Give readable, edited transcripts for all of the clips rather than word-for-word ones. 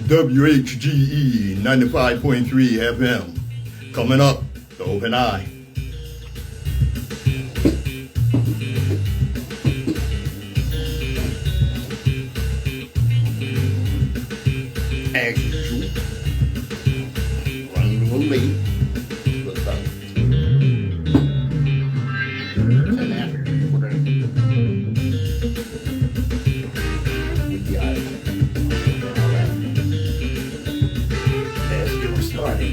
WHGE 95.3 FM. Coming up, the Open Eye. As usual, running a little late. What's up? And after, with the eye. Let's get them started.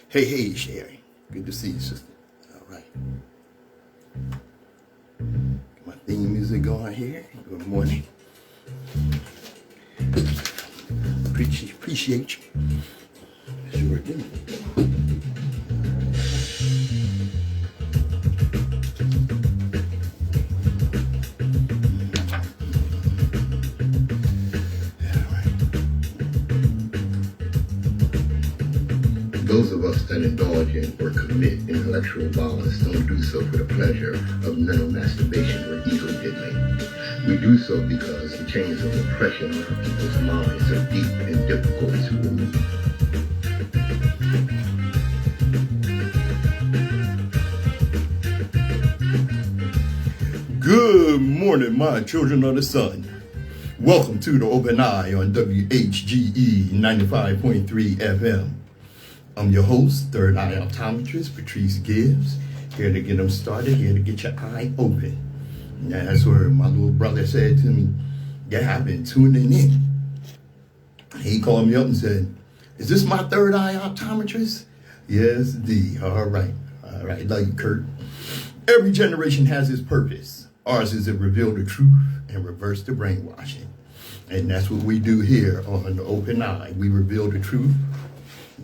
Hey, Sherry. Good to see you, sister. All right. Get my theme music going here. Good morning. Appreciate you. Sure do. Those of us that indulge in or commit intellectual violence don't do so for the pleasure of mental masturbation or ego diddling. We do so because the chains of oppression on our people's minds are deep and difficult to remove. Good morning, my children of the sun. Welcome to the Open Eye on WHGE 95.3 FM. I'm your host, third eye optometrist, Patrice Gibbs, here to get them started, here to get your eye open. And that's where my little brother said to me, yeah, I've been tuning in. He called me up and said, is this my third eye optometrist? Yes, D. All right. Love you, Kurt. Every generation has its purpose. Ours is to reveal the truth and reverse the brainwashing. And that's what we do here on the Open Eye. We reveal the truth.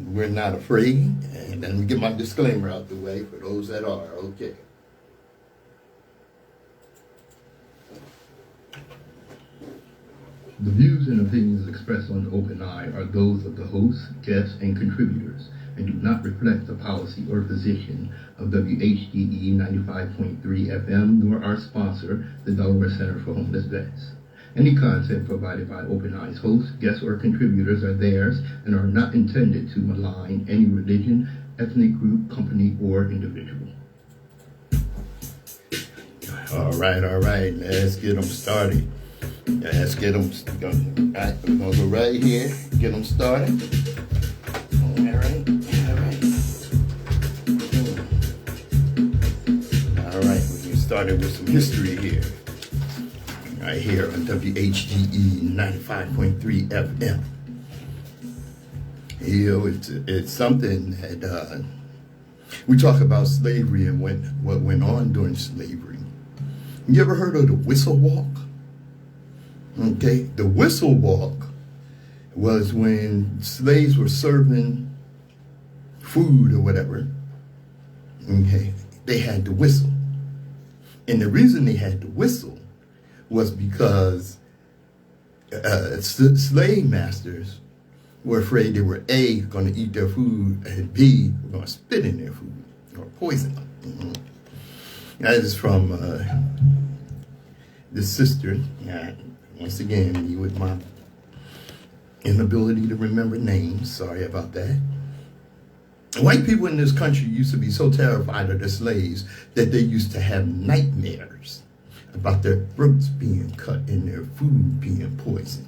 We're not afraid, and let me get my disclaimer out the way for those that are, okay. The views and opinions expressed on the Open Eye are those of the hosts, guests, and contributors, and do not reflect the policy or position of WHGE 95.3 FM, nor our sponsor, the Delaware Center for Homeless Vets. Any content provided by Open Eye's hosts, guests, or contributors are theirs and are not intended to malign any religion, ethnic group, company, or individual. All right. Let's get them started. All right, we're going to go right here, get them started. All right. All right, we get started with some history here. Right here on WHGE 95.3 FM. It's something that we talk about slavery and what went on during slavery. You ever heard of the whistle walk? Okay, the whistle walk was when slaves were serving food or whatever. Okay, they had to whistle. And the reason they had to whistle was because slave masters were afraid they were A, going to eat their food, and B, were going to spit in their food or poison them. Mm-hmm. That is from this sister. Once again, me with my inability to remember names. Sorry about that. White people in this country used to be so terrified of the slaves that they used to have nightmares about their throats being cut and their food being poisoned.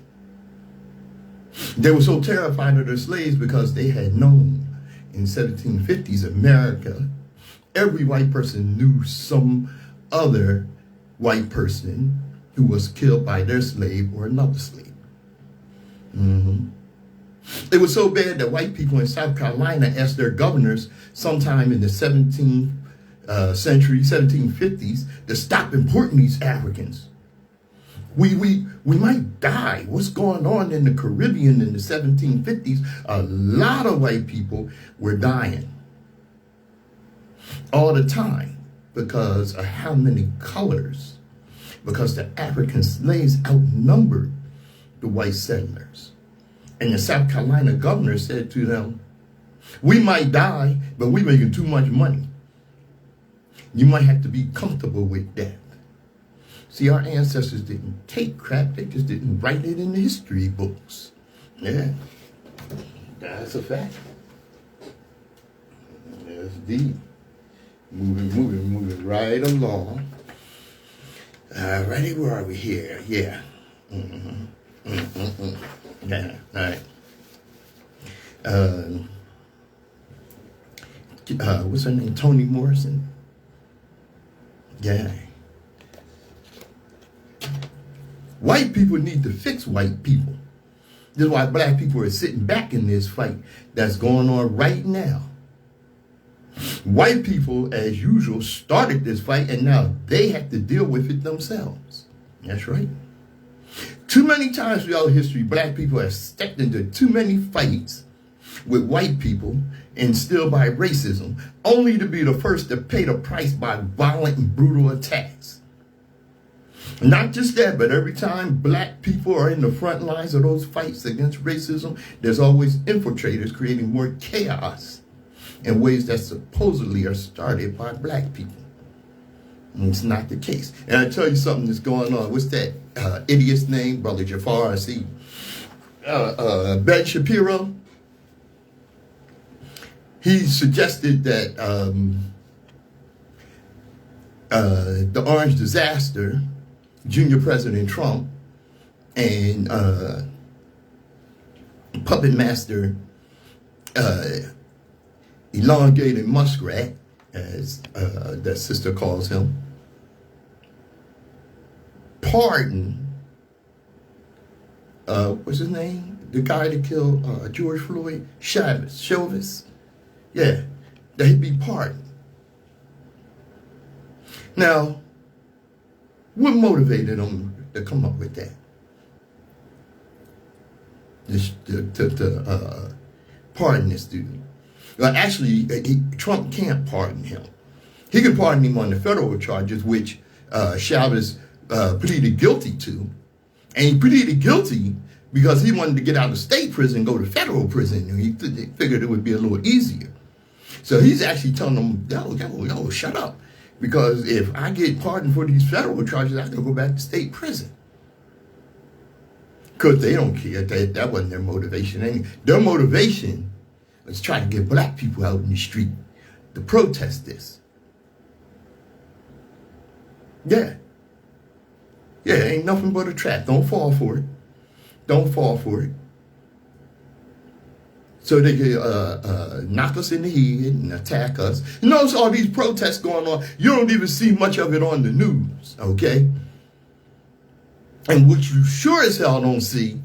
They were so terrified of their slaves because they had known in 1750s America, every white person knew some other white person who was killed by their slave or another slave. It was so bad that white people in South Carolina asked their governors sometime in the 17th century, 1750s, to stop importing these Africans. We might die. What's going on in the Caribbean in the 1750s? A lot of white people were dying all the time because of how many colors, because the African slaves outnumbered the white settlers. And the South Carolina governor said to them, we might die, but we're making too much money. You might have to be comfortable with that. See, our ancestors didn't take crap, they just didn't write it in the history books. Yeah, that's a fact. Yes, indeed. Moving right along. Alrighty, where are we here? Yeah. Yeah, all right. What's her name? Toni Morrison? Yeah. White people need to fix white people. This is why black people are sitting back in this fight that's going on right now. White people, as usual, started this fight, and now they have to deal with it themselves. That's right. Too many times throughout history, black people have stepped into too many fights with white people instilled by racism, only to be the first to pay the price by violent and brutal attacks. Not just that, but every time black people are in the front lines of those fights against racism, there's always infiltrators creating more chaos in ways that supposedly are started by black people. And it's not the case. And I tell you something that's going on. What's that idiot's name? Brother Jafar, I see. Ben Shapiro. He suggested that the Orange Disaster, Junior President Trump, and Puppet Master Elongated Muskrat, as that sister calls him, pardon, what's his name? The guy that killed George Floyd, Chauvin. Yeah, that he'd be pardoned. Now, what motivated him to come up with that? To pardon this dude. Well, actually, Trump can't pardon him. He can pardon him on the federal charges, which Chavez pleaded guilty to. And he pleaded guilty because he wanted to get out of state prison and go to federal prison. And he figured it would be a little easier. So he's actually telling them, yo, shut up. Because if I get pardoned for these federal charges, I have to go back to state prison. Because they don't care. That wasn't their motivation. Their motivation was trying to get black people out in the street to protest this. Yeah. Yeah, ain't nothing but a trap. Don't fall for it. Don't fall for it. So they can knock us in the head and attack us. You notice all these protests going on. You don't even see much of it on the news, okay? And what you sure as hell don't see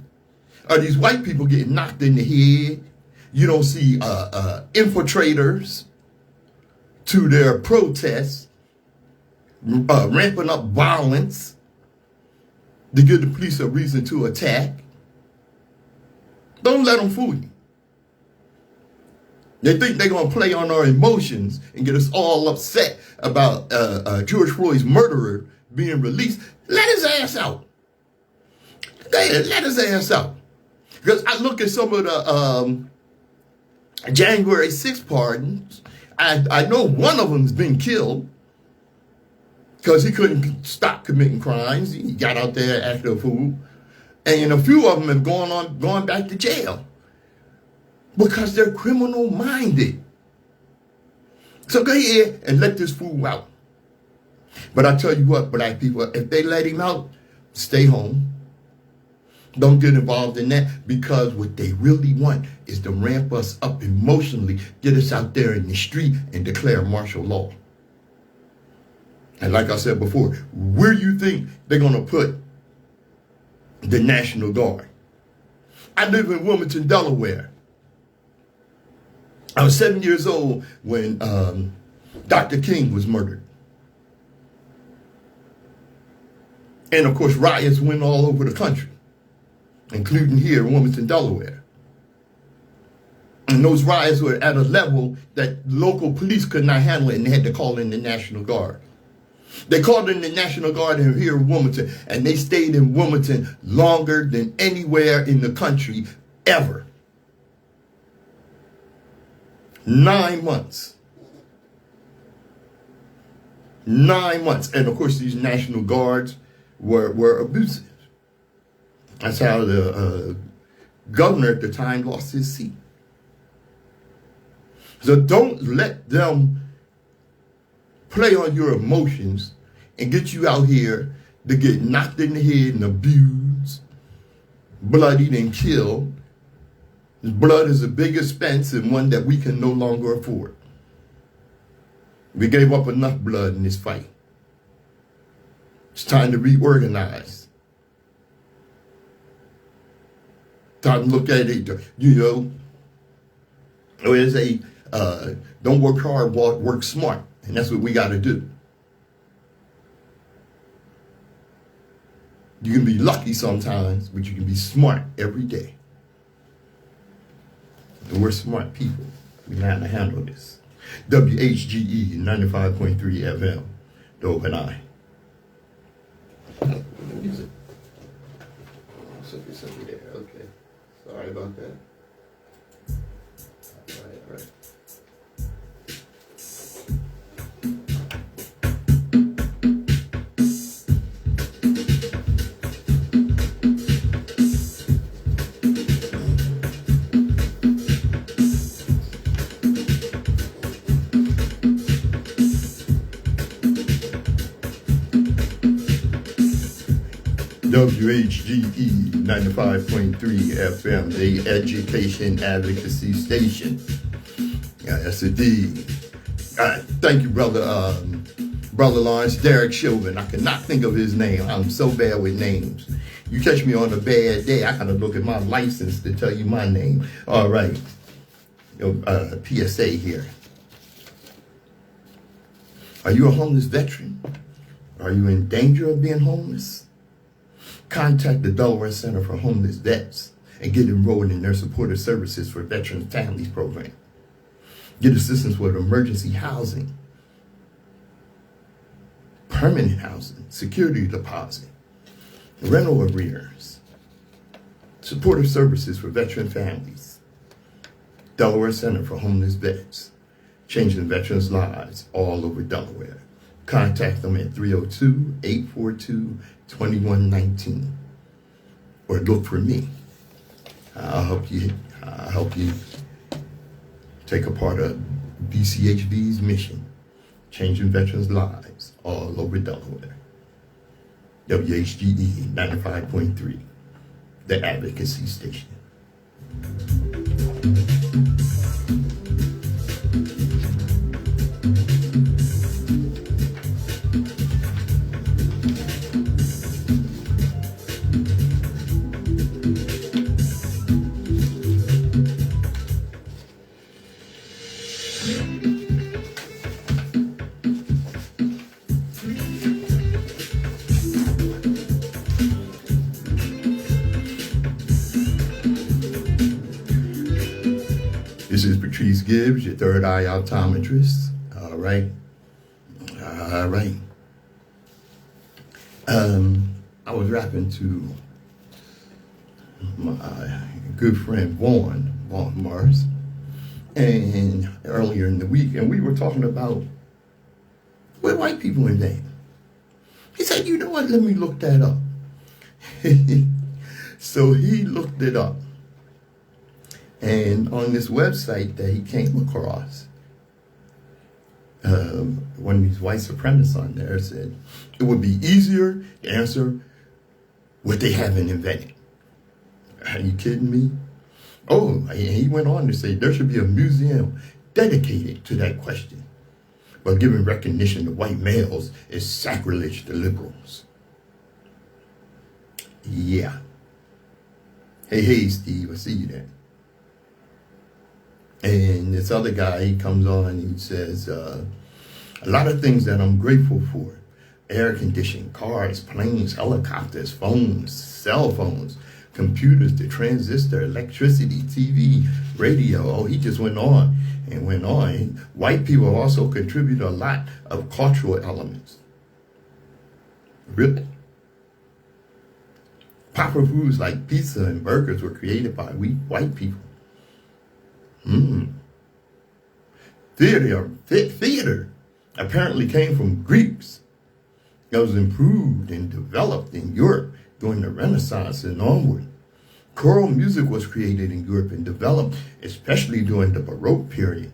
are these white people getting knocked in the head. You don't see infiltrators to their protests, ramping up violence to give the police a reason to attack. Don't let them fool you. They think they're going to play on our emotions and get us all upset about George Floyd's murderer being released. Let his ass out. Let his ass out. Because I look at some of the January 6th pardons. I know one of them's been killed because he couldn't stop committing crimes. He got out there acting a fool. And a few of them have gone back to jail. Because they're criminal-minded. So go ahead and let this fool out. But I tell you what, black people, if they let him out, stay home. Don't get involved in that, because what they really want is to ramp us up emotionally, get us out there in the street and declare martial law. And like I said before, where you think they're going to put the National Guard? I live in Wilmington, Delaware. I was 7 years old when Dr. King was murdered. And of course, riots went all over the country, including here in Wilmington, Delaware. And those riots were at a level that local police could not handle it, and they had to call in the National Guard. They called in the National Guard here in Wilmington, and they stayed in Wilmington longer than anywhere in the country ever. 9 months. 9 months. And of course, these National Guards were abusive. That's how the governor at the time lost his seat. So don't let them play on your emotions and get you out here to get knocked in the head and abused, bloodied and killed. Blood is a big expense and one that we can no longer afford. We gave up enough blood in this fight. It's time to reorganize. Time to look at it, there's a, don't work hard, work smart. And that's what we got to do. You can be lucky sometimes, but you can be smart every day. And we're smart people. We know how to handle this. WHGE 95.3 FM, the Open Eye. Music. Something there. Okay. Sorry about that. All right. WHGE 95.3 FM, the Education Advocacy Station. Yeah, that's a D. Thank you, brother Lawrence. Derek Chauvin. I cannot think of his name. I'm so bad with names. You catch me on a bad day, I gotta look at my license to tell you my name. All right. PSA here. Are you a homeless veteran? Are you in danger of being homeless? Contact the Delaware Center for Homeless Vets and get enrolled in their supportive services for veteran families program. Get assistance with emergency housing, permanent housing, security deposit, rental arrears, supportive services for veteran families. Delaware Center for Homeless Vets, changing veterans' lives all over Delaware. Contact them at 302-842-2119 or look for me. I'll help you take a part of BCHV's mission, changing veterans' lives all over Delaware. WHGE 95.3, the Advocacy Station. This is Patrice Gibbs, your third eye optometrist. All right. I was rapping to my good friend Vaughn Mars, and earlier in the week, and we were talking about what white people invent. He said, you know what, let me look that up. So he looked it up. And on this website that he came across, one of these white supremacists on there said, it would be easier to answer what they haven't invented. Are you kidding me? Oh, he went on to say there should be a museum dedicated to that question. But giving recognition to white males is sacrilege to liberals. Yeah. Hey, Steve, I see you there. And this other guy, he comes on and he says, a lot of things that I'm grateful for. Air conditioning, cars, planes, helicopters, phones, cell phones, computers, the transistor, electricity, TV, radio. Oh, he just went on and went on. White people also contribute a lot of cultural elements. Really? Proper foods like pizza and burgers were created by white people. Theater apparently came from Greeks. It was improved and developed in Europe during the Renaissance and onward. Choral music was created in Europe and developed especially during the Baroque period.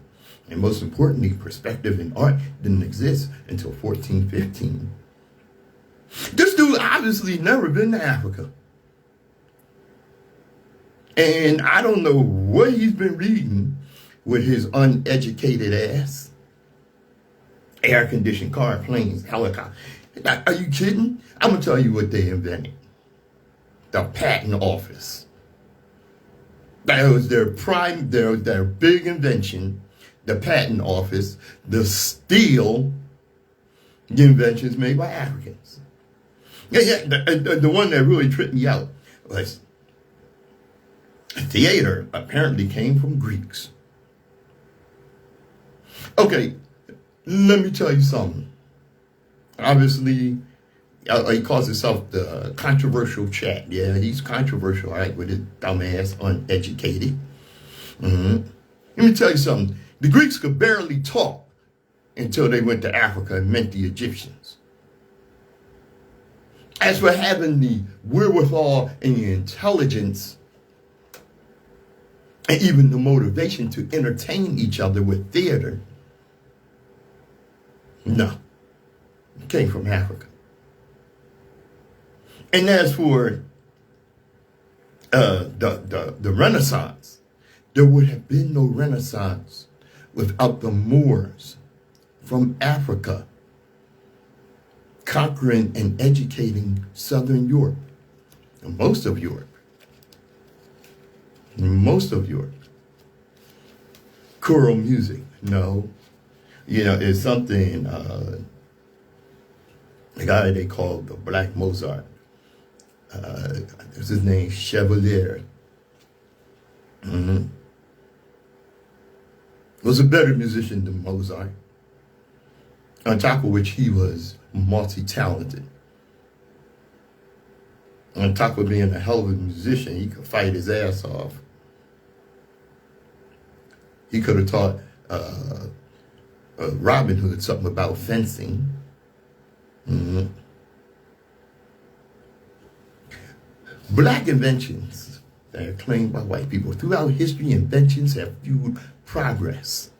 And most importantly, perspective in art didn't exist until 1415. This dude obviously never been to Africa. And I don't know what he's been reading with his uneducated ass. Air-conditioned car, planes, helicopters. Are you kidding? I'm going to tell you what they invented. The patent office. That was their big invention, the patent office, the steal the inventions made by Africans. The one that really tripped me out was theater apparently came from Greeks. Okay, let me tell you something. Obviously, he calls himself the controversial chat. Yeah, he's controversial, all right, with his dumbass, uneducated. Let me tell you something. The Greeks could barely talk until they went to Africa and met the Egyptians. As for having the wherewithal and the intelligence and even the motivation to entertain each other with theater, no, it came from Africa. And as for the Renaissance, there would have been no Renaissance without the Moors from Africa conquering and educating Southern Europe, and most of Europe. Choral music, no. It's something, the guy they called the Black Mozart, what's his name, Chevalier, was a better musician than Mozart, on top of which he was multi-talented. On top of being a hell of a musician, he could fight his ass off. He could have taught Robin Hood something about fencing. Black inventions that are claimed by white people. Throughout history, inventions have fueled progress,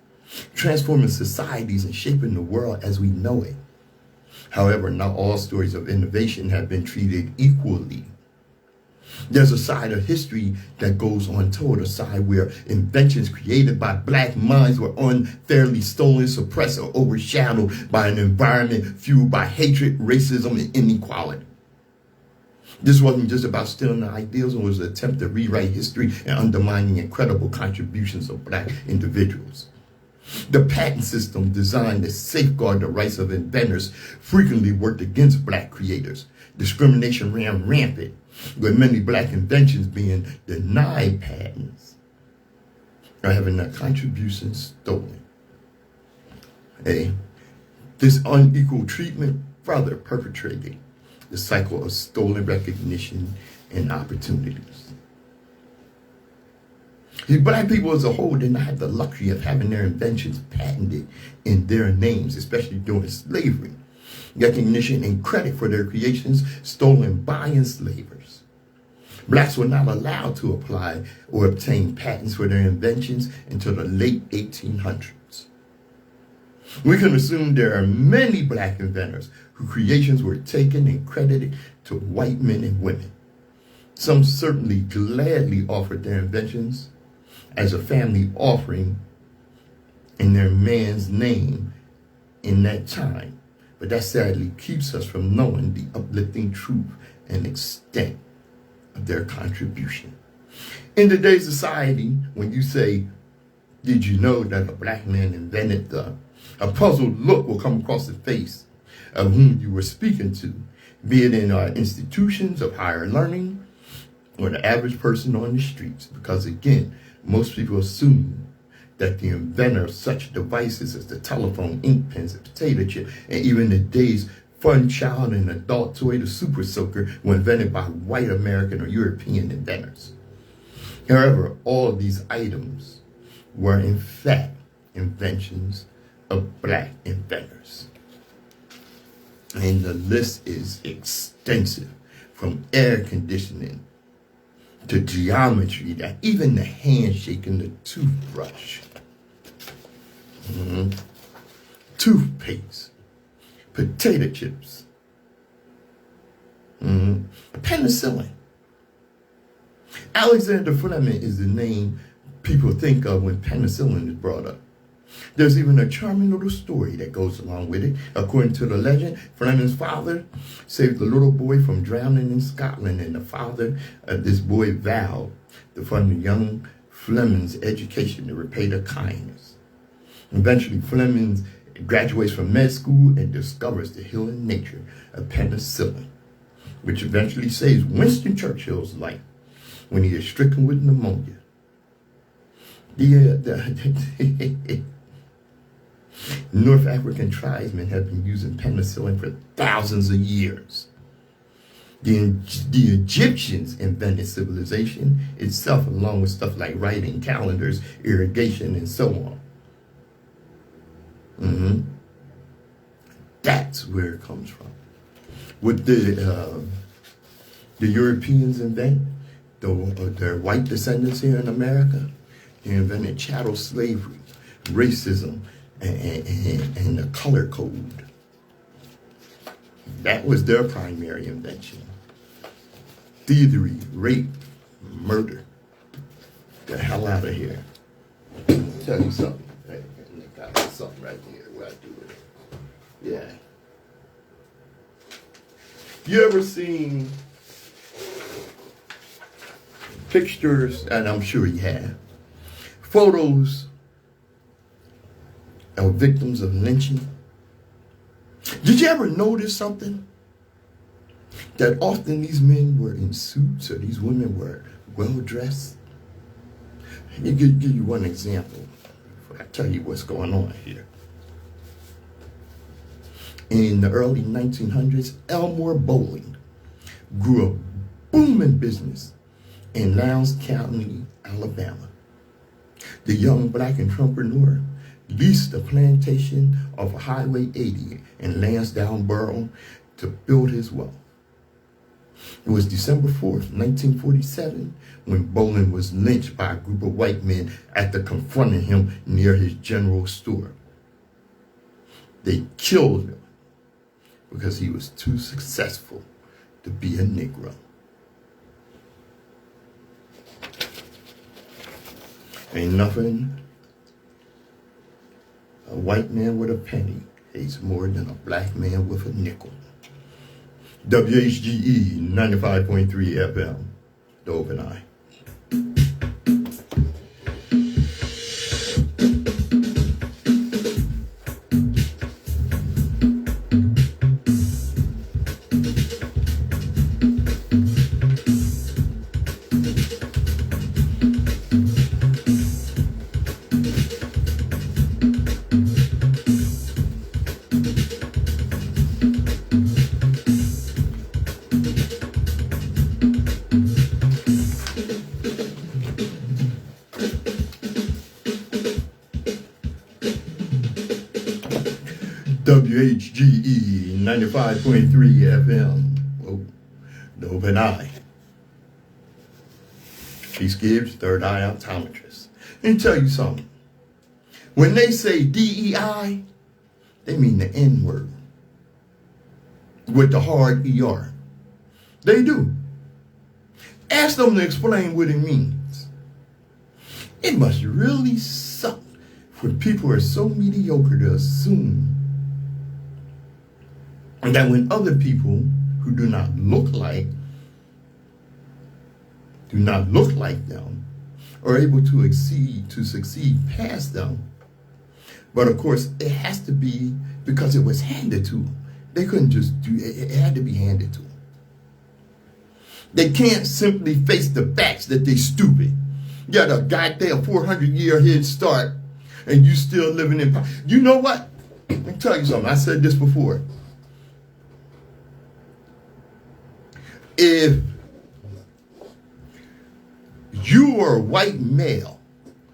transforming societies and shaping the world as we know it. However, not all stories of innovation have been treated equally. There's a side of history that goes untold, a side where inventions created by black minds were unfairly stolen, suppressed, or overshadowed by an environment fueled by hatred, racism, and inequality. This wasn't just about stealing the ideals, it was an attempt to rewrite history and undermine the incredible contributions of black individuals. The patent system designed to safeguard the rights of inventors frequently worked against black creators. Discrimination ran rampant, with many black inventions being denied patents or having their contributions stolen. This unequal treatment further perpetrated the cycle of stolen recognition and opportunities. Black people as a whole did not have the luxury of having their inventions patented in their names, especially during slavery. Recognition and credit for their creations stolen by enslavers. Blacks were not allowed to apply or obtain patents for their inventions until the late 1800s. We can assume there are many black inventors whose creations were taken and credited to white men and women. Some certainly gladly offered their inventions as a family offering in their man's name in that time. But that sadly keeps us from knowing the uplifting truth and extent of their contribution. In today's society, when you say, did you know that a black man invented a puzzled look will come across the face of whom you were speaking to, be it in our institutions of higher learning or the average person on the streets. Because again, most people assume that the inventor of such devices as the telephone, ink pens, the potato chip, and even today's fun child and adult toy, the super soaker, were invented by white American or European inventors. However, all of these items were in fact inventions of black inventors. And the list is extensive, from air conditioning to geometry, that even the handshake and the toothbrush, toothpaste, potato chips, penicillin. Alexander Fleming is the name people think of when penicillin is brought up. There's even a charming little story that goes along with it. According to the legend, Fleming's father saved the little boy from drowning in Scotland, and the father of this boy vowed to fund the young Fleming's education to repay the kindness. Eventually, Fleming graduates from med school and discovers the healing nature of penicillin, which eventually saves Winston Churchill's life when he is stricken with pneumonia. North African tribesmen have been using penicillin for thousands of years. The Egyptians invented civilization itself, along with stuff like writing, calendars, irrigation, and so on. That's where it comes from. What the Europeans invent, their white descendants here in America, they invented chattel slavery, racism, and the color code. That was their primary invention. Thievery, rape, murder. Get the hell out of here. I'll tell you something. Hey, I got something right here. What I do with it. Yeah. You ever seen pictures, and I'm sure you have, photos of victims of lynching? Did you ever notice something? That often these men were in suits or these women were well dressed. Let me give you one example before I tell you what's going on here. In the early 1900s, Elmore Bowling grew a booming business in Lowndes County, Alabama. The young black entrepreneur leased a plantation off of Highway 80 in Lansdowne Borough to build his wealth. It was December 4th, 1947, when Bowling was lynched by a group of white men after confronting him near his general store. They killed him because he was too successful to be a Negro. Ain't nothing a white man with a penny hates more than a black man with a nickel. WHGE 95.3 FM, The Open Eye. WHGE 95.3 FM, The Open Eye. Patrice Gibbs, third eye optometrist. Let me tell you something. When they say DEI, they mean the N-word with the hard ER. They do. Ask them to explain what it means. It must really suck when people are so mediocre to assume that when other people who do not look like do not look like them, are able to succeed past them. But of course, it has to be because it was handed to them. They couldn't just do it. It had to be handed to them. They can't simply face the facts that they stupid. You got a goddamn 400-year head start, and you still living in. You know what? Let me tell you something. I said this before. If you are a white male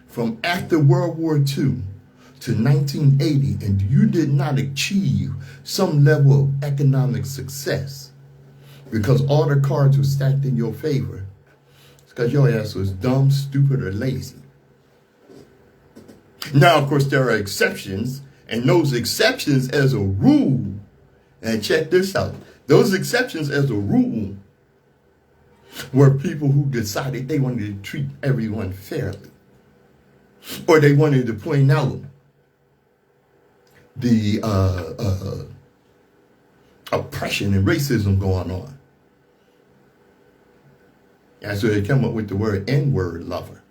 from after World War II to 1980, and you did not achieve some level of economic success because all the cards were stacked in your favor, it's because your ass was dumb, stupid, or lazy. Now, of course, there are exceptions, and those exceptions as a rule, and check this out, those exceptions as a rule were people who decided they wanted to treat everyone fairly, or they wanted to point out the oppression and racism going on. And so they came up with the word N-word lover.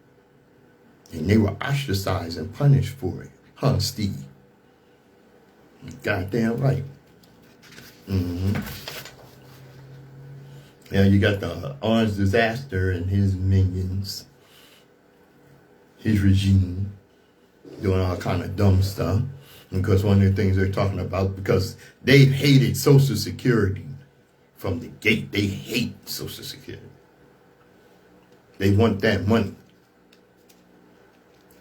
And they were ostracized and punished for it. Huh, Steve? Goddamn right. Yeah, you got the Orange Disaster and his minions, his regime, doing all kind of dumb stuff. Because one of the things they're talking about, because they've hated Social Security from the gate. They hate Social Security. They want that money.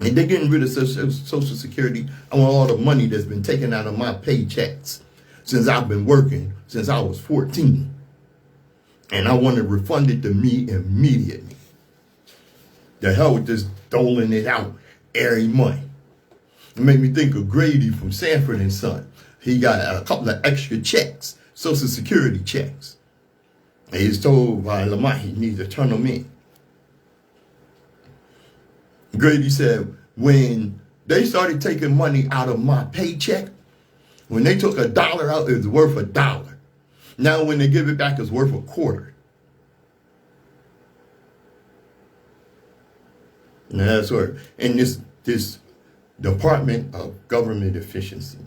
And they're getting rid of Social Security. I want all the money that's been taken out of my paychecks since I've been working, since I was 14. And I want it refunded to me immediately. The hell with this doling it out every month. It made me think of Grady from Sanford and Son. He got a couple of extra checks, Social Security checks. And he's told by Lamont he needs to turn them in. Grady said, when they started taking money out of my paycheck, when they took $1 out, it was worth $1. Now when they give it back, it's worth $0.25. And that's where, in this Department of Government Efficiency,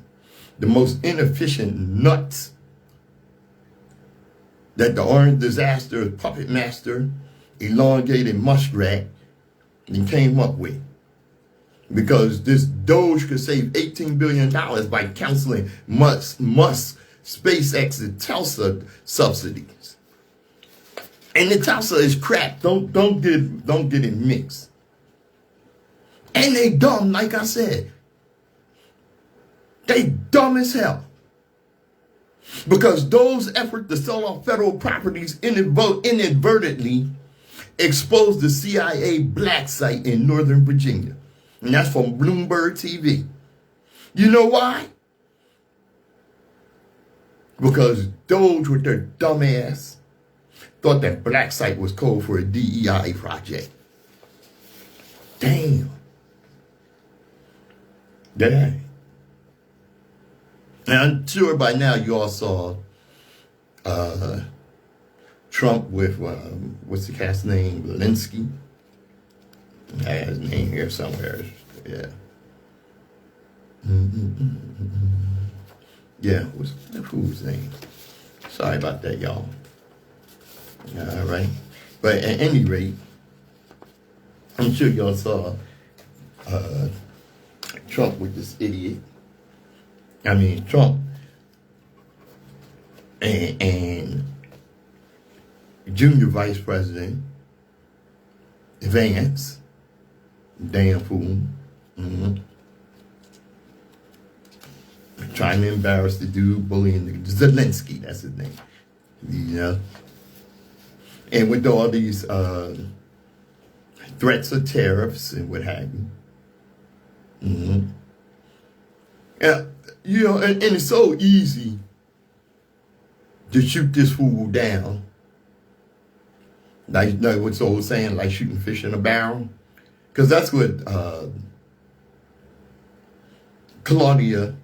the most inefficient nuts that the Orange Disaster puppet master, elongated muskrat, he came up with. Because this Doge could save $18 billion by canceling Musk, SpaceX, and Tesla subsidies. And the Tesla is crap. Don't get it mixed. And they dumb, like I said. They dumb as hell. Because those efforts to sell off federal properties inadvertently exposed the CIA black site in Northern Virginia. And that's from Bloomberg TV. You know why? Because those with their dumb ass thought that black site was code for a DEI project. Damn. Dang. And I'm sure by now you all saw Trump with, what's the cat's name? Linsky. I have his name here somewhere. Yeah. Yeah, who's his name? Sorry about that, y'all. All right. But at any rate, I'm sure y'all saw Trump with this idiot. I mean, Trump and Junior Vice President Vance, damn fool, trying to embarrass the dude, bullying the Zelensky, that's his name, you know. And with all these threats of tariffs and what have you. Yeah, you know, and it's so easy to shoot this fool down. Like what's the old saying, like shooting fish in a barrel? Because that's what Claudia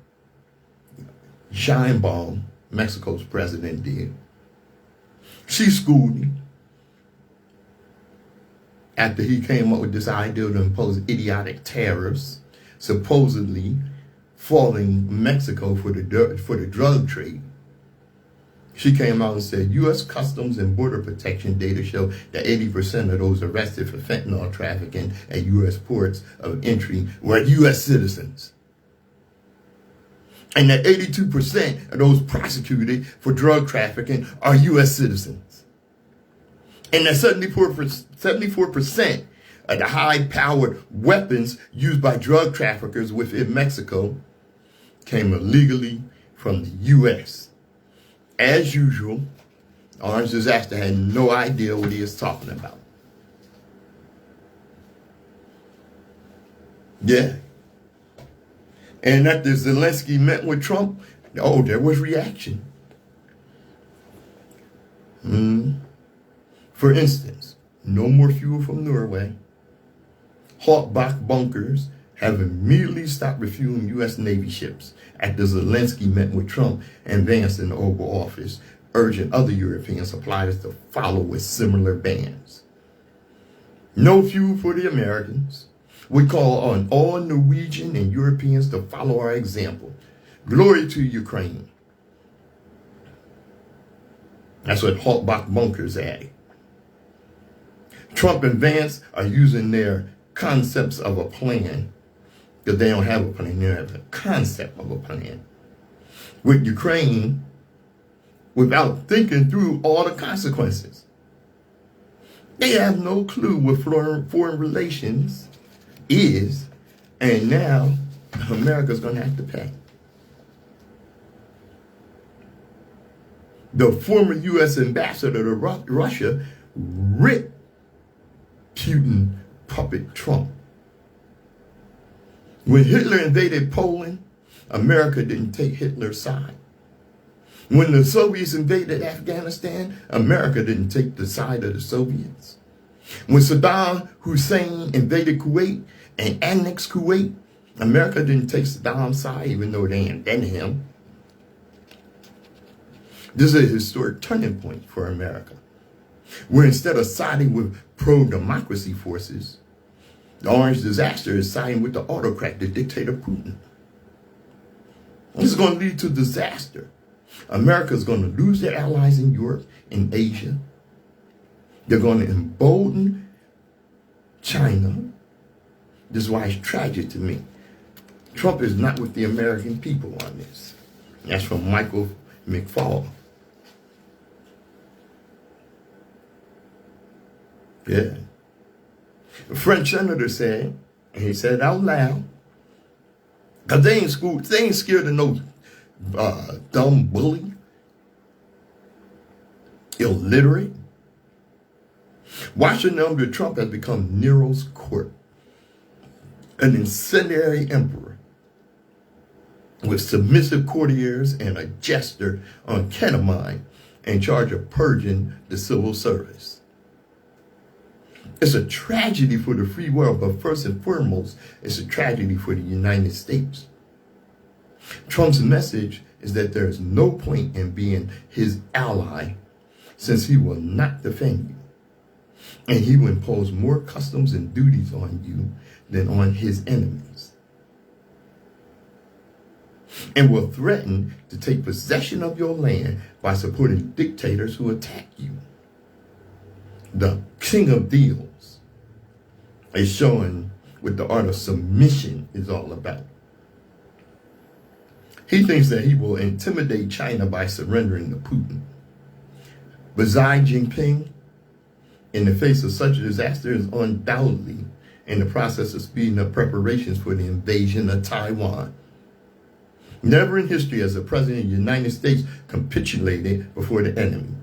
Sheinbaum, Mexico's president, did. She schooled him. after he came up with this idea to impose idiotic tariffs, supposedly falling Mexico for the drug trade. She came out and said, U.S. Customs and Border Protection data show that 80% of those arrested for fentanyl trafficking at U.S. ports of entry were U.S. citizens. And that 82% of those prosecuted for drug trafficking are U.S. citizens. And that 74% of the high-powered weapons used by drug traffickers within Mexico came illegally from the U.S. As usual, Orange Disaster had no idea what he was talking about. Yeah. And after Zelensky met with Trump, oh, there was reaction. For instance, no more fuel from Norway. Hawkbach bunkers have immediately stopped refueling U.S. Navy ships after Zelensky met with Trump and Vance in the Oval Office, urging other European suppliers to follow with similar bans. No fuel for the Americans. We call on all Norwegian and Europeans to follow our example. Glory to Ukraine. That's what Hawkbach bunkers add. Trump and Vance are using their concepts of a plan, because they don't have a plan, they have a concept of a plan, with Ukraine without thinking through all the consequences. They have no clue what foreign relations is, and now America's going to have to pay. The former U.S. ambassador to Russia ripped Putin puppet Trump. When Hitler invaded Poland, America didn't take Hitler's side. When the Soviets invaded Afghanistan, America didn't take the side of the Soviets. When Saddam Hussein invaded Kuwait and annexed Kuwait, America didn't take Saddam's side, even though they invented him. This is a historic turning point for America, where instead of siding with pro-democracy forces, the Orange Disaster is siding with the autocrat, the dictator Putin. This is going to lead to disaster. America is going to lose their allies in Europe and Asia. They're going to embolden China. This is why it's tragic to me. Trump is not with the American people on this. That's from Michael McFaul. Yeah. A French senator said, and he said it out loud, because they ain't scared of no dumb bully, illiterate. Washington under Trump has become Nero's court, an incendiary emperor with submissive courtiers and a jester on ketamine in charge of purging the civil service. It's a tragedy for the free world, but first and foremost, it's a tragedy for the United States. Trump's message is that there is no point in being his ally, since he will not defend you. And he will impose more customs and duties on you than on his enemies. And will threaten to take possession of your land by supporting dictators who attack you. The king of deals is showing what the art of submission is all about. He thinks that he will intimidate China by surrendering to Putin. But Xi Jinping, in the face of such a disaster, is undoubtedly in the process of speeding up preparations for the invasion of Taiwan. Never in history has a president of the United States capitulated before the enemy.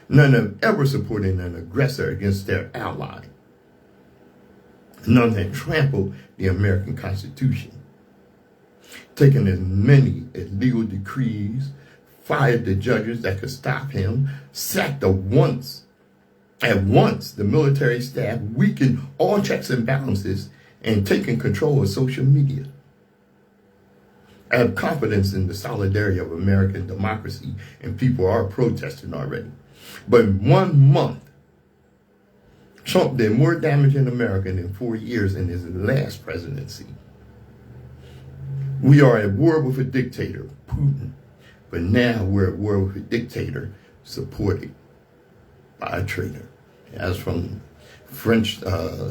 None have ever supported an aggressor against their ally. None have trampled the American Constitution, taken as many illegal decrees, fired the judges that could stop him, sacked at once the military staff, weakened all checks and balances, and taken control of social media. I have confidence in the solidarity of American democracy, and people are protesting already. But in 1 month, Trump did more damage in America in 4 years in his last presidency. We are at war with a dictator, Putin, but now we're at war with a dictator supported by a traitor. As from French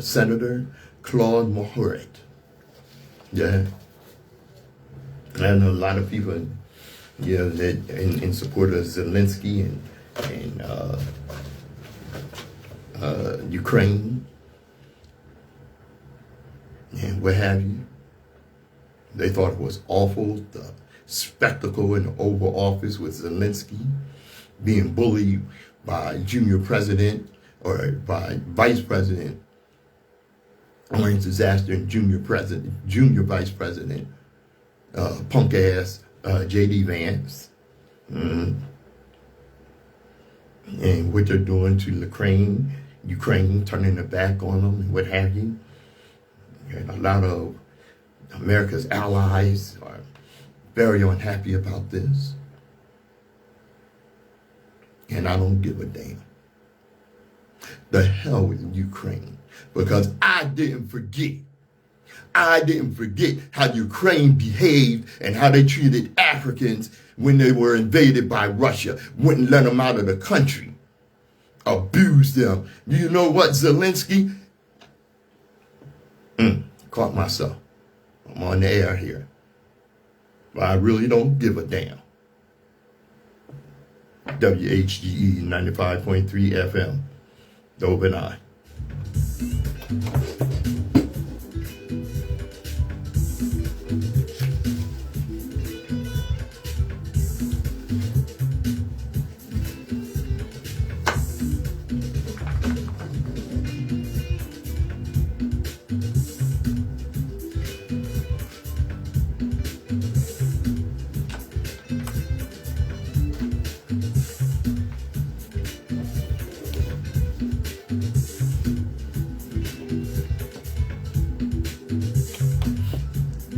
Senator Claude Mohoret. Yeah. And a lot of people, that in support of Zelensky and Ukraine and what have you. They thought it was awful, the spectacle in the Oval Office with Zelensky being bullied by junior president or by vice president, Orange Disaster and junior vice president, punk ass J.D. Vance. And what they're doing to Ukraine, turning their back on them and what have you. And a lot of America's allies are very unhappy about this. And I don't give a damn. The hell with Ukraine. Because I didn't forget how Ukraine behaved and how they treated Africans when they were invaded by Russia. Wouldn't let them out of the country. Abused them. You know what, Zelensky? Caught myself. I'm on the air here. But I really don't give a damn. WHGE 95.3 FM. The Open Eye.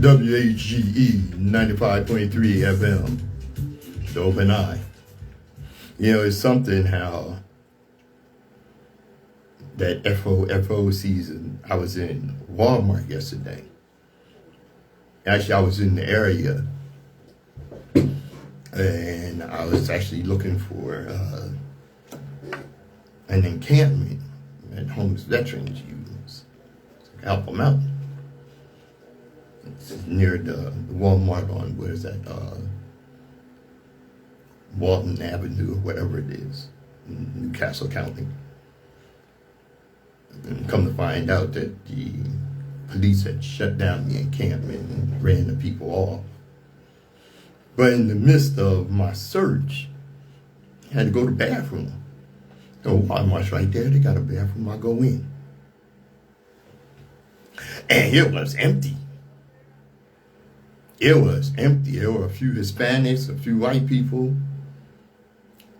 WHGE 95.3 FM, The Open Eye. It's something how that FO season, I was in Walmart yesterday. Actually, I was in the area, and I was actually looking for an encampment that homeless veterans use to help them out. It's near the Walmart on, where is that, Walton Avenue or whatever it is, in Newcastle County. And come to find out that the police had shut down the encampment and ran the people off. But in the midst of my search, I had to go to the bathroom. So Walmart's right there, they got a bathroom, I go in. And it was empty. It was empty. There were a few Hispanics, a few white people.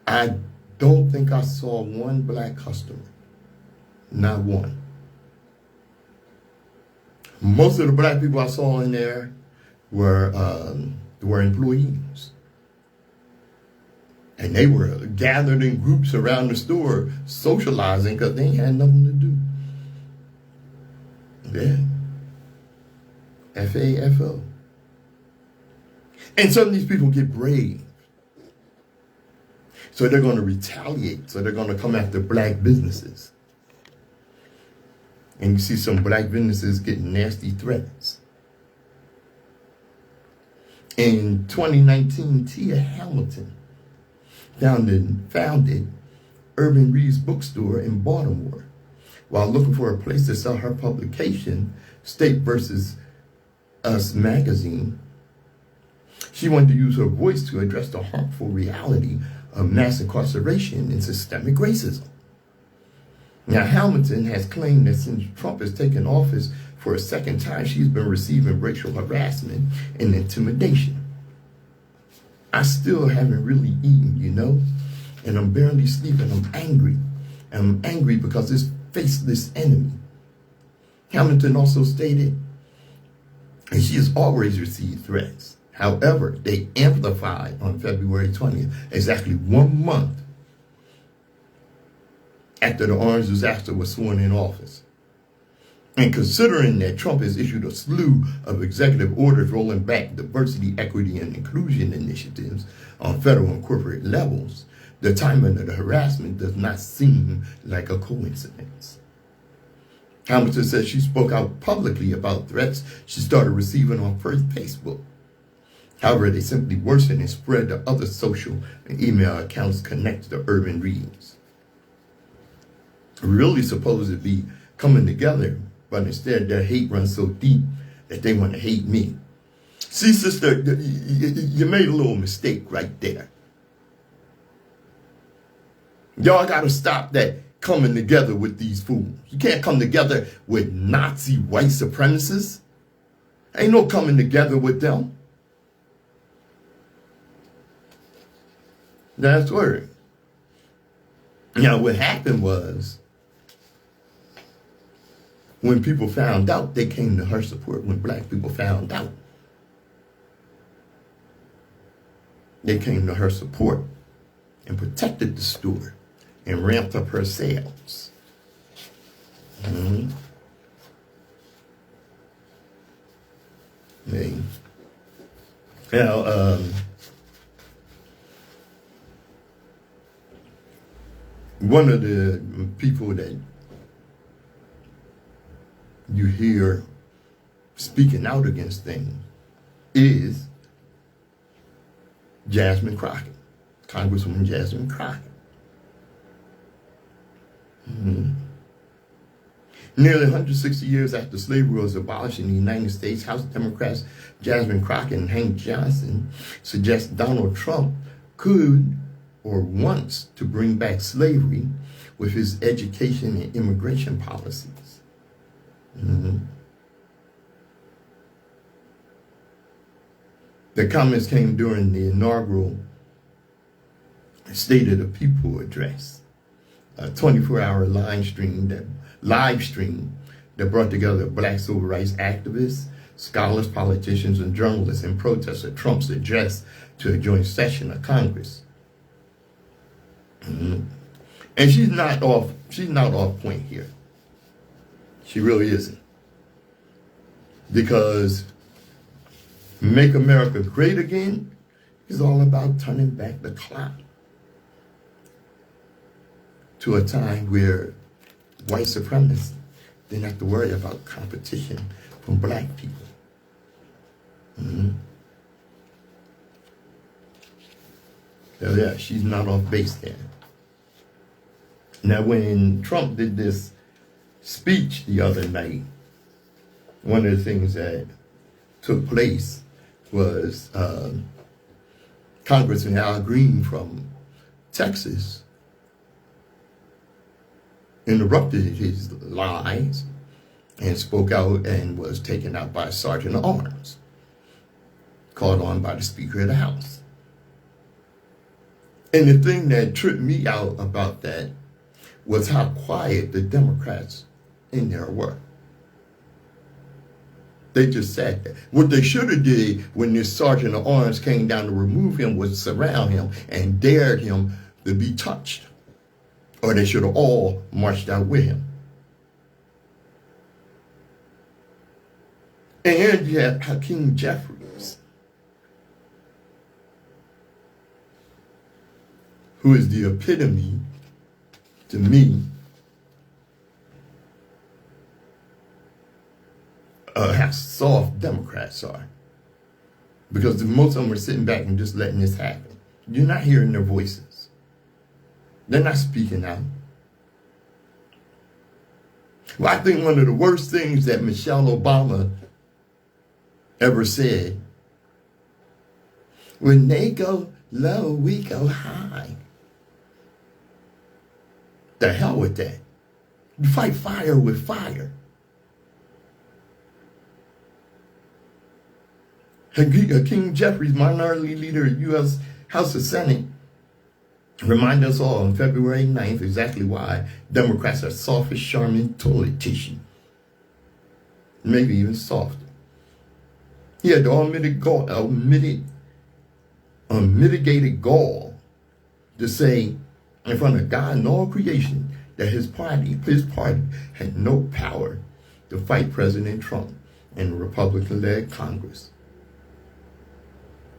I don't think I saw one black customer. Not one. Most of the black people I saw in there were employees. And they were gathered in groups around the store socializing because they had nothing to do. Yeah. FAFO. And some of these people get brave. So they're going to retaliate. So they're going to come after black businesses. And you see some black businesses getting nasty threats. In 2019, Tia Hamilton founded Urban Reed's bookstore in Baltimore while looking for a place to sell her publication, State vs. Us magazine. She wanted to use her voice to address the harmful reality of mass incarceration and systemic racism. Now, Hamilton has claimed that since Trump has taken office for a second time, she's been receiving racial harassment and intimidation. I still haven't really eaten, and I'm barely sleeping. I'm angry. And I'm angry because this faceless enemy. Hamilton also stated, and she has always received threats. However, they amplified on February 20th, exactly 1 month after the orange disaster was sworn in office. And considering that Trump has issued a slew of executive orders rolling back diversity, equity, and inclusion initiatives on federal and corporate levels, the timing of the harassment does not seem like a coincidence. Hamilton says she spoke out publicly about threats she started receiving on Facebook. However, they simply worsened and spread to other social and email accounts connected to urban regions. Really supposed to be coming together, but instead their hate runs so deep that they want to hate me. See, sister, you made a little mistake right there. Y'all got to stop that coming together with these fools. You can't come together with Nazi white supremacists. Ain't no coming together with them. That's word. Now, what happened was, when people found out, they came to her support. When black people found out, they came to her support and protected the store and ramped up her sales. Now, one of the people that you hear speaking out against things is Jasmine Crockett, Congresswoman Jasmine Crockett. Nearly 160 years after slavery was abolished in the United States, House Democrats Jasmine Crockett and Hank Johnson suggest Donald Trump could or wants to bring back slavery with his education and immigration policies. The comments came during the inaugural State of the People address, a 24-hour live stream that brought together black civil rights activists, scholars, politicians, and journalists in protest of Trump's address to a joint session of Congress. And she's not off point here. She really isn't. Because Make America Great Again is all about turning back the clock to a time where white supremacists didn't have to worry about competition from black people. So yeah, she's not off base there. Now, when Trump did this speech the other night, one of the things that took place was Congressman Al Green from Texas interrupted his lies and spoke out and was taken out by a sergeant at arms, called on by the Speaker of the House. And the thing that tripped me out about that was how quiet the Democrats in there were. They just sat there. What they should have did when this sergeant at arms came down to remove him was surround him and dared him to be touched. Or they should have all marched out with him. And you have Hakeem Jeffries, who is the epitome, to me, how soft Democrats are. Because most of them are sitting back and just letting this happen. You're not hearing their voices. They're not speaking out. Well, I think one of the worst things that Michelle Obama ever said, when they go low, we go high. The hell with that. You fight fire with fire. Hakeem Jeffries, minority leader of U.S. House of Senate, reminded us all on February 9th exactly why Democrats are soft as Charmin toilet tissue. Maybe even softer. He had the unmitigated gall to say in front of God and all creation that his party had no power to fight President Trump and the Republican-led Congress.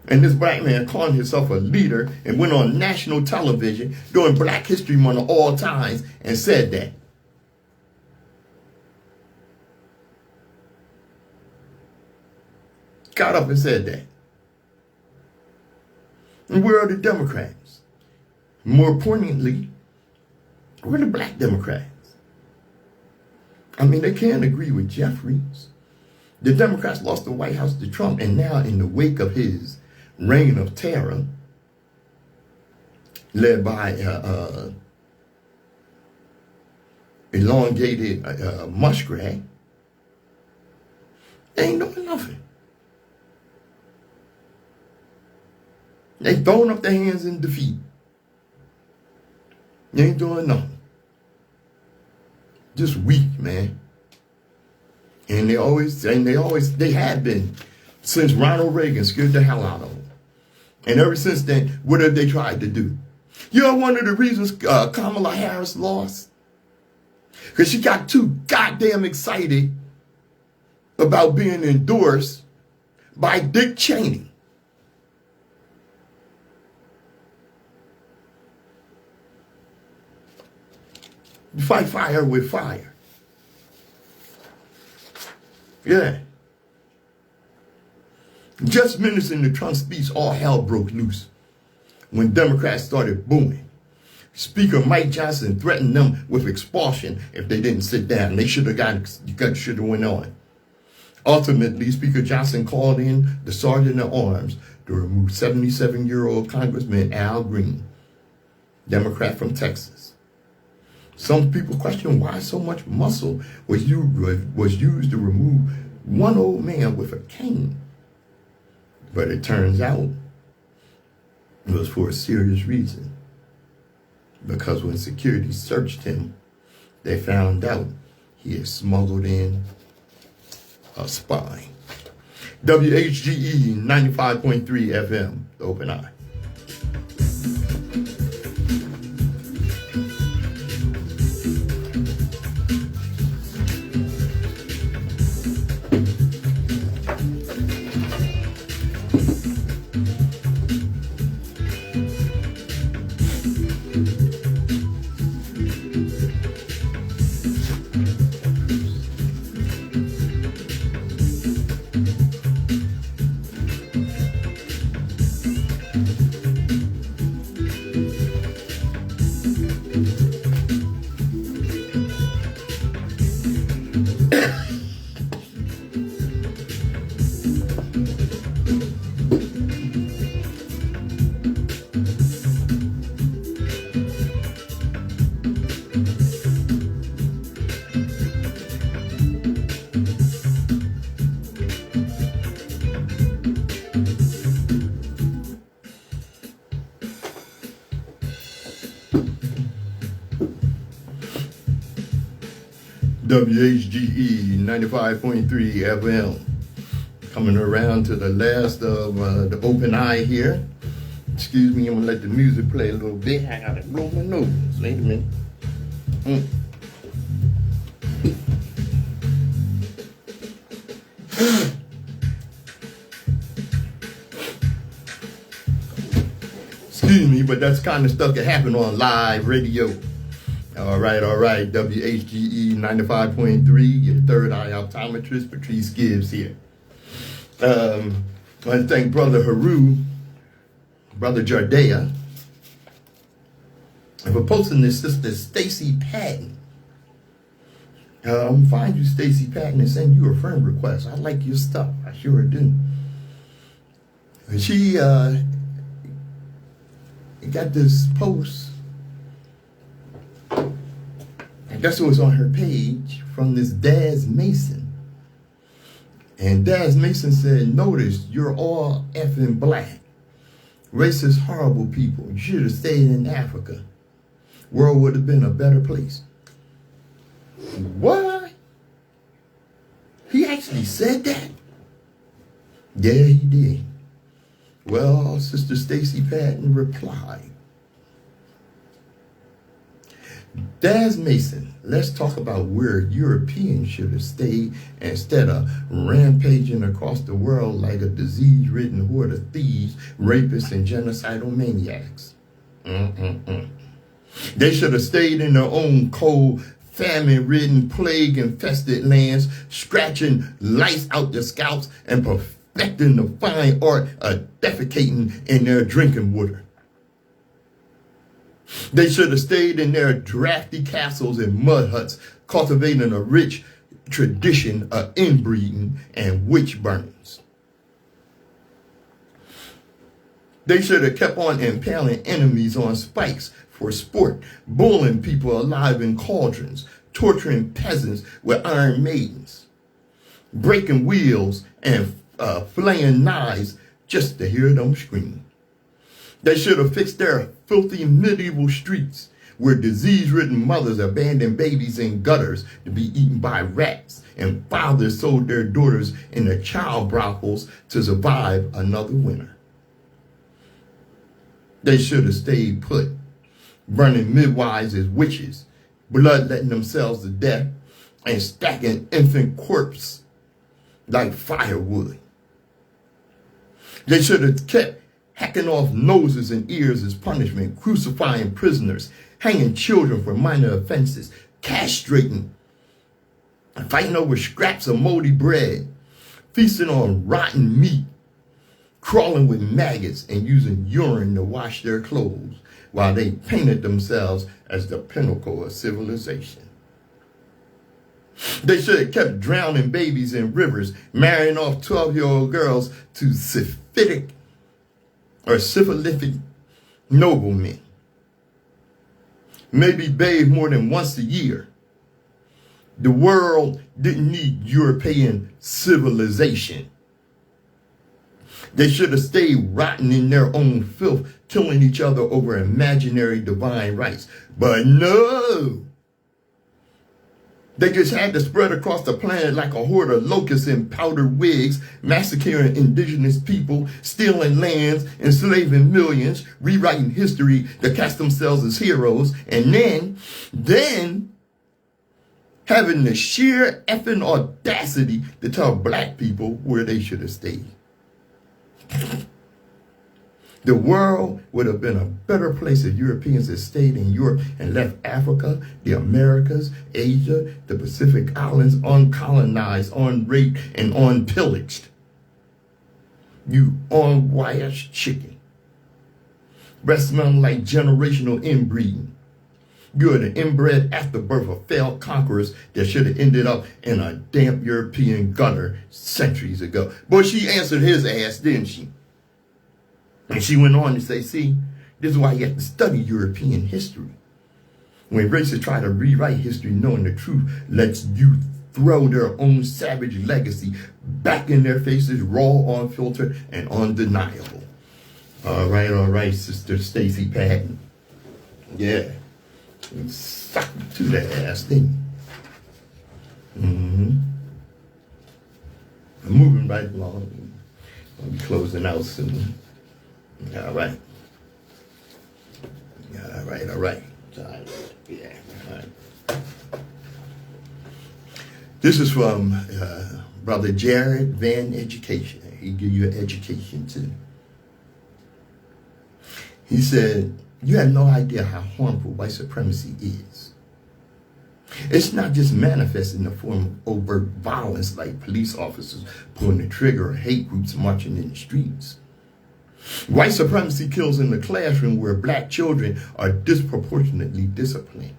And this black man calling himself a leader and went on national television during Black History Month of all times and said that. Got up and said that. And where are the Democrats? More importantly, where are the black Democrats? I mean, they can't agree with Jeffries. The Democrats lost the White House to Trump, and now in the wake of his reign of terror, led by elongated muskrat, they ain't doing nothing. They throwing up their hands in defeat. They ain't doing nothing. Just weak, man. And they have been since Ronald Reagan scared the hell out of them. And ever since then, what have they tried to do? You know one of the reasons Kamala Harris lost? Because she got too goddamn excited about being endorsed by Dick Cheney. Fight fire with fire. Yeah. Just minutes into Trump's speech, all hell broke loose when Democrats started booing. Speaker Mike Johnson threatened them with expulsion if they didn't sit down. They should have went on. Ultimately, Speaker Johnson called in the sergeant at arms to remove 77-year-old Congressman Al Green, Democrat from Texas. Some people question why so much muscle was used to remove one old man with a cane. But it turns out it was for a serious reason. Because when security searched him, they found out he had smuggled in a spy. WHGE 95.3 FM, the Open Eye. WHGE 95.3 FM. Coming around to the last of the Open Eye here. Excuse me, I'm going to let the music play a little bit. I got to blow my nose. Wait a minute. Excuse me, but that's kind of stuff that happened on live radio. All right. WHGE 95.3, your third eye optometrist, Patrice Gibbs here. I want to thank Brother Haru, Brother Jardea, for posting this Sister Stacy Patton. Find you, Stacy Patton, and send you a friend request. I like your stuff. I sure do. And she got this post. I guess it was on her page from this Daz Mason. And Daz Mason said, notice you're all effing black. Racist, horrible people. You should have stayed in Africa. World would have been a better place. What? He actually said that? Yeah, he did. Well, Sister Stacy Patton replied, Daz Mason, let's talk about where Europeans should have stayed instead of rampaging across the world like a disease-ridden horde of thieves, rapists, and genocidal maniacs. They should have stayed in their own cold, famine-ridden, plague-infested lands, scratching lice out their scalps and perfecting the fine art of defecating in their drinking water. They should have stayed in their drafty castles and mud huts, cultivating a rich tradition of inbreeding and witch burnings. They should have kept on impaling enemies on spikes for sport, boiling people alive in cauldrons, torturing peasants with iron maidens, breaking wheels and flaying knives just to hear them scream. They should have fixed their filthy medieval streets where disease-ridden mothers abandoned babies in gutters to be eaten by rats and fathers sold their daughters into child brothels to survive another winter. They should have stayed put, burning midwives as witches, bloodletting themselves to death, and stacking infant corpses like firewood. They should have kept hacking off noses and ears as punishment, crucifying prisoners, hanging children for minor offenses, castrating, fighting over scraps of moldy bread, feasting on rotten meat, crawling with maggots, and using urine to wash their clothes while they painted themselves as the pinnacle of civilization. They should have kept drowning babies in rivers, marrying off 12-year-old girls to syphilitic noblemen. Maybe bathe more than once a year. The world didn't need European civilization. They should have stayed rotten in their own filth, killing each other over imaginary divine rights. But no! They just had to spread across the planet like a horde of locusts in powdered wigs, massacring indigenous people, stealing lands, enslaving millions, rewriting history to cast themselves as heroes, and then having the sheer effing audacity to tell black people where they should have stayed. The world would have been a better place if Europeans had stayed in Europe and left Africa, the Americas, Asia, the Pacific Islands uncolonized, unraped, and unpillaged. You unwashed chicken. Breast smelling like generational inbreeding. You're the inbred afterbirth of failed conquerors that should have ended up in a damp European gutter centuries ago. But she answered his ass, didn't she? And she went on to say, see, this is why you have to study European history. When racists try to rewrite history, knowing the truth lets you throw their own savage legacy back in their faces, raw, unfiltered, and undeniable. All right, Sister Stacy Patton. Yeah. Suck to that ass thing. I'm moving right along. I'll be closing out soon. All right. Yeah, all right. This is from Brother Jared Van Education. He give you an education too. He said, you have no idea how harmful white supremacy is. It's not just manifest in the form of overt violence like police officers pulling the trigger or hate groups marching in the streets. White supremacy kills in the classroom where black children are disproportionately disciplined,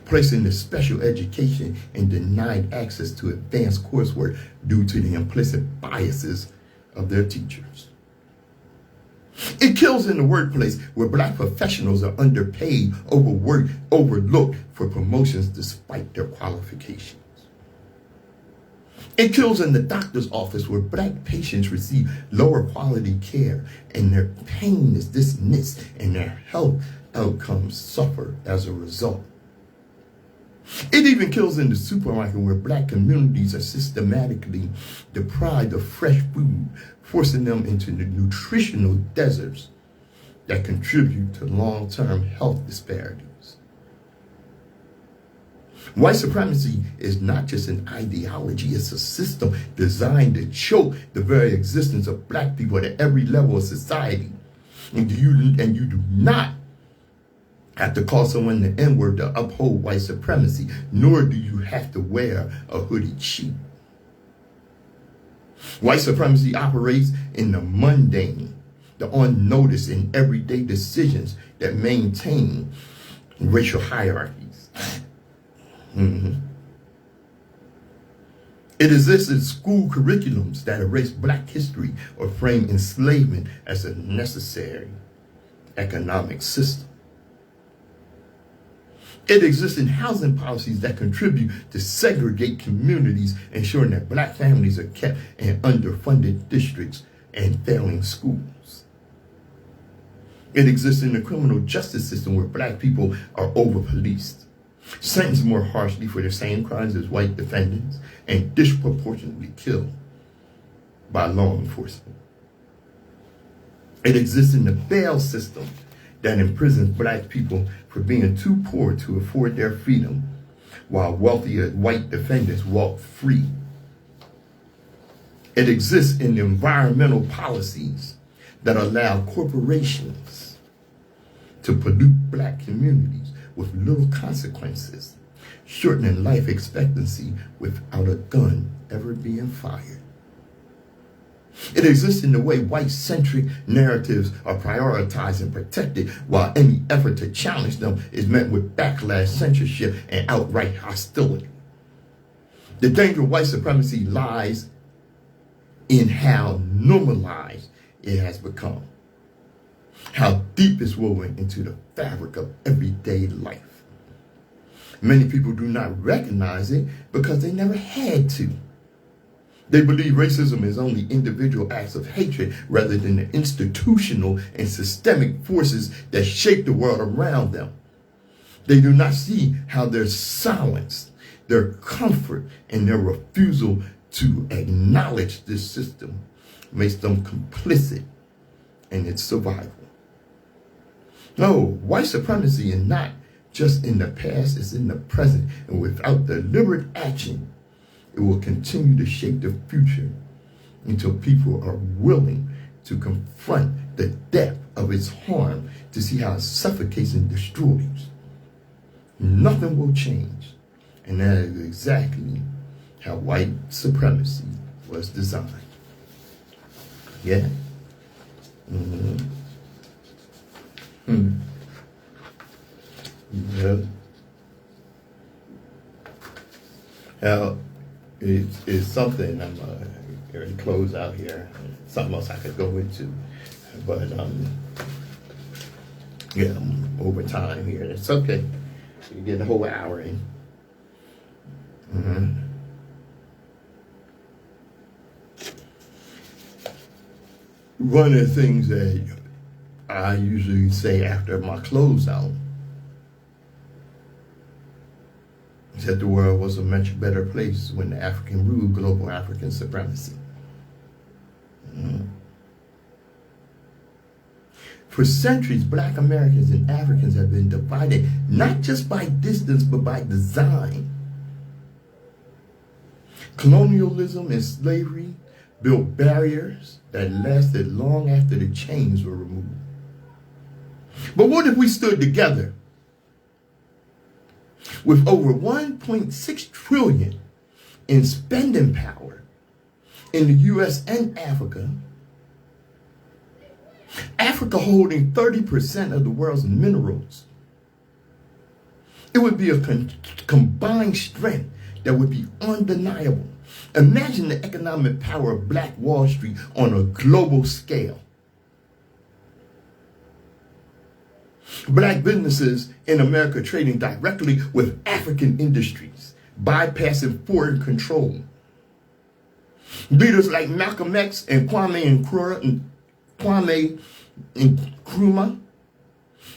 placed into special education and denied access to advanced coursework due to the implicit biases of their teachers. It kills in the workplace where black professionals are underpaid, overworked, overlooked for promotions despite their qualifications. It kills in the doctor's office where black patients receive lower quality care and their pain is dismissed and their health outcomes suffer as a result. It even kills in the supermarket where black communities are systematically deprived of fresh food, forcing them into the nutritional deserts that contribute to long-term health disparities. White supremacy is not just an ideology, it's a system designed to choke the very existence of black people at every level of society. And you do not have to call someone the N-word to uphold white supremacy, nor do you have to wear a hooded sheet. White supremacy operates in the mundane, the unnoticed and everyday decisions that maintain racial hierarchies. It exists in school curriculums that erase black history or frame enslavement as a necessary economic system. It exists in housing policies that contribute to segregate communities, ensuring that black families are kept in underfunded districts and failing schools. It exists in the criminal justice system where black people are over-policed, sentenced more harshly for the same crimes as white defendants, and disproportionately killed by law enforcement. It exists in the bail system that imprisons black people for being too poor to afford their freedom, while wealthier white defendants walk free. It exists in the environmental policies that allow corporations to pollute black communities with little consequences, shortening life expectancy without a gun ever being fired. It exists in the way white-centric narratives are prioritized and protected, while any effort to challenge them is met with backlash, censorship, and outright hostility. The danger of white supremacy lies in how normalized it has become, how deep it's woven into the fabric of everyday life. Many people do not recognize it because they never had to. They believe racism is only individual acts of hatred rather than the institutional and systemic forces that shape the world around them. They do not see how their silence, their comfort, and their refusal to acknowledge this system makes them complicit in its survival. No, white supremacy is not just in the past, it's in the present, and without deliberate action, it will continue to shape the future until people are willing to confront the depth of its harm to see how it suffocates and destroys. Nothing will change. And that is exactly how white supremacy was designed. Yeah? Yeah. Now, it's something I'm going to close out here. Something else I could go into. But, yeah, I'm over time here. It's okay. You get a whole hour in. One of the things that I usually say after my closeout is that the world was a much better place when the African ruled global African supremacy. For centuries, black Americans and Africans have been divided not just by distance, but by design. Colonialism and slavery built barriers that lasted long after the chains were removed. But what if we stood together? With over 1.6 trillion in spending power in the U.S. and Africa, Africa holding 30% of the world's minerals, it would be a combined strength that would be undeniable. Imagine the economic power of Black Wall Street on a global scale. Black businesses in America trading directly with African industries, bypassing foreign control. Leaders like Malcolm X and Kwame Nkrumah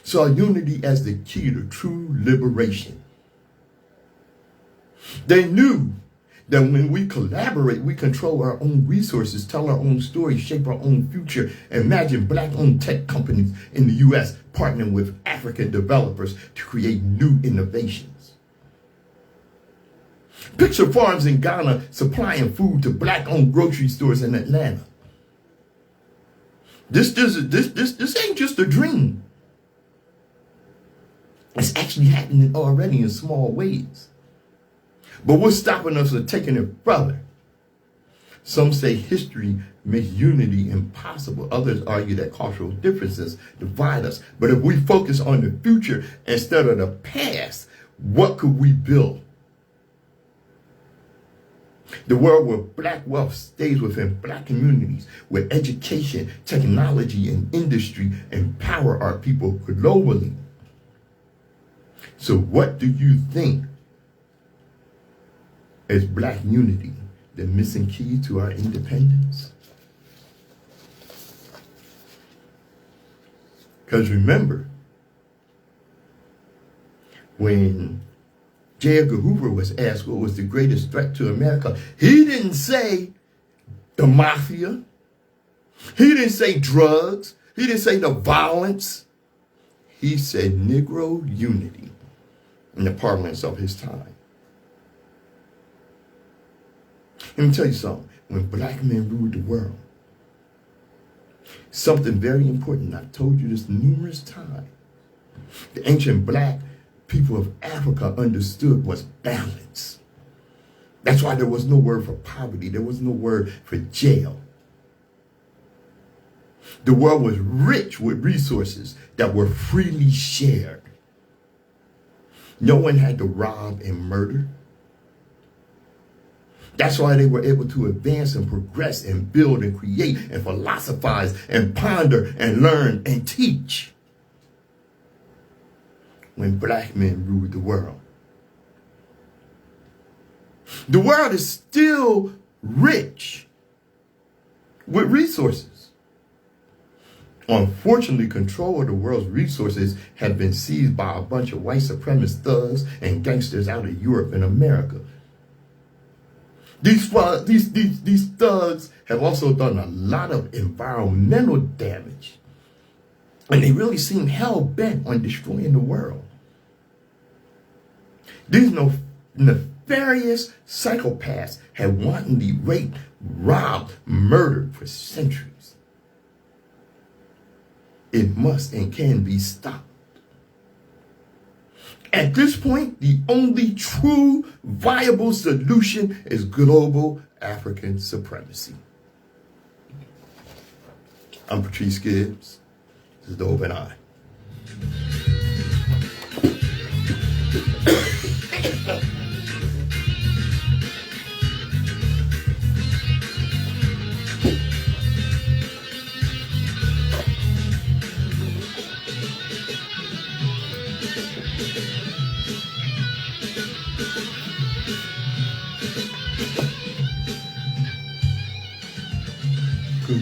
saw unity as the key to true liberation. They knew that when we collaborate, we control our own resources, tell our own stories, shape our own future. Imagine black-owned tech companies in the U.S. partnering with African developers to create new innovations. Picture farms in Ghana supplying food to black-owned grocery stores in Atlanta. This ain't just a dream. It's actually happening already in small ways. But what's stopping us from taking it further? Some say history makes unity impossible. Others argue that cultural differences divide us. But if we focus on the future instead of the past, what could we build? The world where black wealth stays within black communities, where education, technology, and industry empower our people globally. So what do you think is black unity, the missing key to our independence? Because remember, when J. Edgar Hoover was asked what was the greatest threat to America, he didn't say the mafia. He didn't say drugs. He didn't say the violence. He said Negro unity in the parlance of his time. Let me tell you something. When black men ruled the world, something very important, I've told you this numerous times, the ancient black people of Africa understood was balance. That's why there was no word for poverty. There was no word for jail. The world was rich with resources that were freely shared. No one had to rob and murder. That's why they were able to advance and progress and build and create and philosophize and ponder and learn and teach. When black men ruled the world. The world is still rich with resources. Unfortunately, control of the world's resources have been seized by a bunch of white supremacist thugs and gangsters out of Europe and America. These thugs have also done a lot of environmental damage. And they really seem hell-bent on destroying the world. These nefarious psychopaths have wantonly raped, robbed, murdered for centuries. It must and can be stopped. At this point, the only true viable solution is global African supremacy. I'm Patrice Gibbs. This is the Open Eye.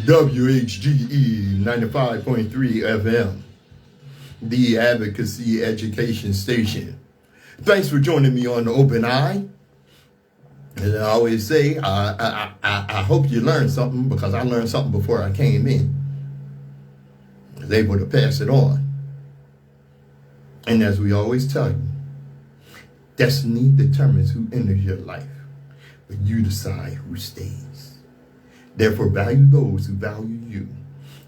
WHGE 95.3 FM, the Advocacy Education Station. Thanks for joining me on the Open Eye. As I always say, I hope you learned something, because I learned something before I came in. I was able to pass it on. And as we always tell you, destiny determines who enters your life, but you decide who stays. Therefore, value those who value you,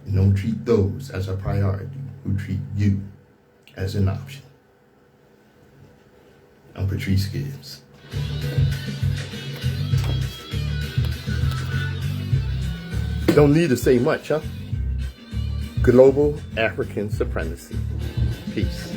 and don't treat those as a priority who treat you as an option. I'm Patrice Gibbs. Don't need to say much, huh? Global African supremacy. Peace.